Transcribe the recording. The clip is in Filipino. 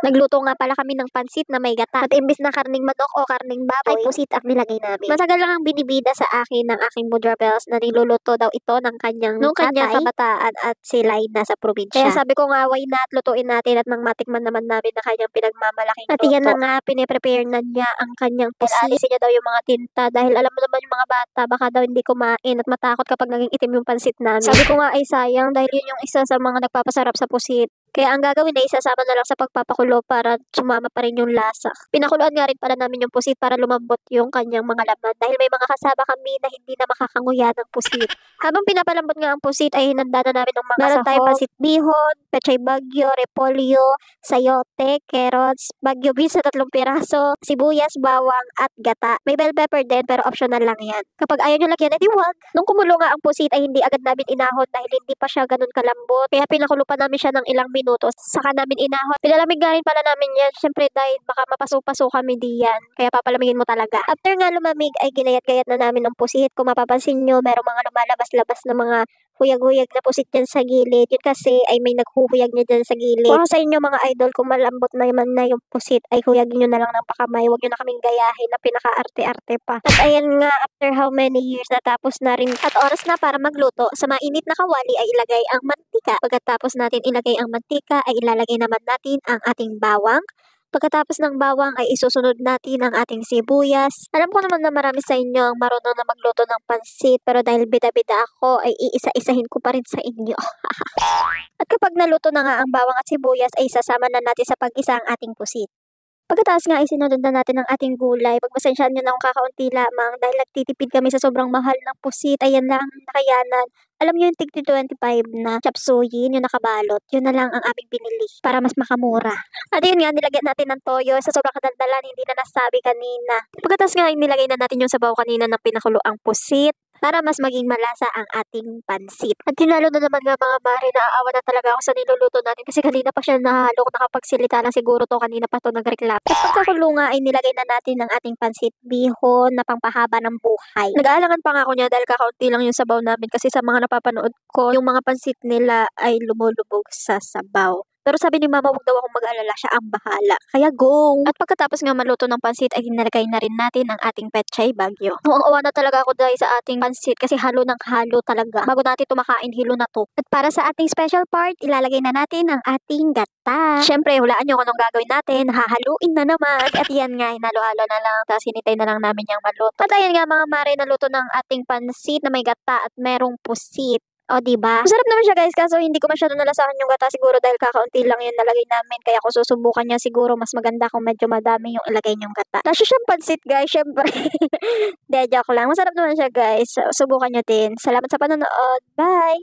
Nagluto nga pala kami ng pansit na may gata. At imbis na karning manok o karning baboy, ay pusit ang nilagay namin. Matagal lang ang binibida sa akin ng aking mother bells na niluluto daw ito ng kanyang kabataan at sila ay nasa probinsya. Kaya sabi ko nga, why not lutuin natin at nang matikman naman namin na kanyang pinagmamalaking luto. At yan na nga, piniprepare na niya ang kanyang pusit. Alisin niya daw yung mga tinta dahil alam mo naman yung mga bata, baka daw hindi kumain at matakot kapag naging itim yung pansit namin. Sabi ko nga ay sayang dahil yun yung isa sa mga nagpapasarap sa pusit. Kaya ang gagawin ay isasama na lang sa pagpapakulo para sumama pa rin yung lasa. Pinakuluan nga rin pala namin yung pusit para lumambot yung kanyang mga laman dahil may mga kasama kami na hindi na makakanguya ng pusit. Habang pinapalambot nga ang pusit ay hinanda na namin ng mga meron tayong pansit bihon, pechay bagyo, repolyo, sayote, carrots, bagyo beans na 3 piraso, sibuyas, bawang at gata. May bell pepper din pero optional lang yan. Kapag ayaw nyo lagyan, edi wag. Nung kumulo nga ang pusit ay hindi agad namin inahon dahil hindi pa siya ganun kalambot. Kaya pinakulo pa namin siya ng ilang minutos, saka namin inahon. Pinalamig nga rin pala namin yan, syempre dahil baka mapaso-paso kami diyan. Kaya papalamigin mo talaga. After nga lumamig ay ginayat-gayat na namin ng pusit. Kung mapapansin nyo, merong mga lumalabas-labas na mga huyag-huyag na pusit dyan sa gilid. Yun kasi ay may naghuhuyag niya dyan sa gilid. Kung sa inyo mga idol, kung malambot naman na yung pusit, ay huyagin nyo na lang ng pakamay. Huwag nyo na kaming gayahin na pinaka-arte-arte pa. At ayan nga, after how many years, natapos na rin at oras na para magluto. Sa mainit na kawali ay ilagay ang mantika. Pagkatapos natin ilagay ang mantika, ay ilalagay naman natin ang ating bawang. Pagkatapos ng bawang ay isusunod natin ang ating sibuyas. Alam ko naman na marami sa inyo ang marunong na magluto ng pansit pero dahil bida-bida ako ay iisa-isahin ko pa rin sa inyo. At kapag naluto na nga ang bawang at sibuyas ay sasama na natin sa pag-isa ang ating pusit. Pagkatapos nga ay sinunod na natin ang ating gulay. Pagpasensyahan nyo na kung kakaunti lamang dahil nagtitipid kami sa sobrang mahal ng pusit. Ayan lang ang nakayanan. Alam nyo yung tig 25 na chapsuyin, yung nakabalot. Yun na lang ang aming binili para mas makamura. At yun nga, nilagyan natin ng toyo sa sobrang kadaldalan, hindi na nasabi kanina. Pagkatapos nga ay nilagay na natin yung sabaw kanina ng pinakulo ang pusit para mas maging malasa ang ating pansit. At tinalo na naman nga mga mare, naaawa na talaga ako sa niluluto natin kasi kanina pa siya nahalo, nakapagsilita lang siguro to, kanina pa to nagreklamo. At pagkakulo nga ay nilagay na natin ang ating pansit bihon na pangpahaba ng buhay. Nag-aalangan pa nga ako niya dahil kakaunti lang yung sabaw namin kasi sa mga napapanood ko, yung mga pansit nila ay lumulubog sa sabaw. Pero sabi ni mama, huwag daw akong mag-alala, siya ang bahala. Kaya go! At pagkatapos nga maluto ng pansit ay hinalagay na rin natin ang ating pechay bagyo. Awa na talaga ako dahil sa ating pansit kasi halo ng halo talaga. Bago natin tumakain, hilo na to. At para sa ating special part, ilalagay na natin ang ating gata. Siyempre, hulaan nyo kung anong gagawin natin. Hahaluin na naman. At yan nga, hinalo-halo na lang. Tapos hinitay na lang namin yung maluto. At ayan nga mga mare, naluto ng ating pansit na may gata at merong pusit. O, diba? Masarap naman siya guys, kaso hindi ko masyado nalasahan yung gata siguro dahil kakaunti lang yung nalagay namin. Kaya kung susubukan niya siguro mas maganda kung medyo madami yung ilagay niyong gata. Tapos siyang pansit guys, syempre. De, joke lang. Masarap naman siya guys. Subukan nyo din. Salamat sa panonood. Bye!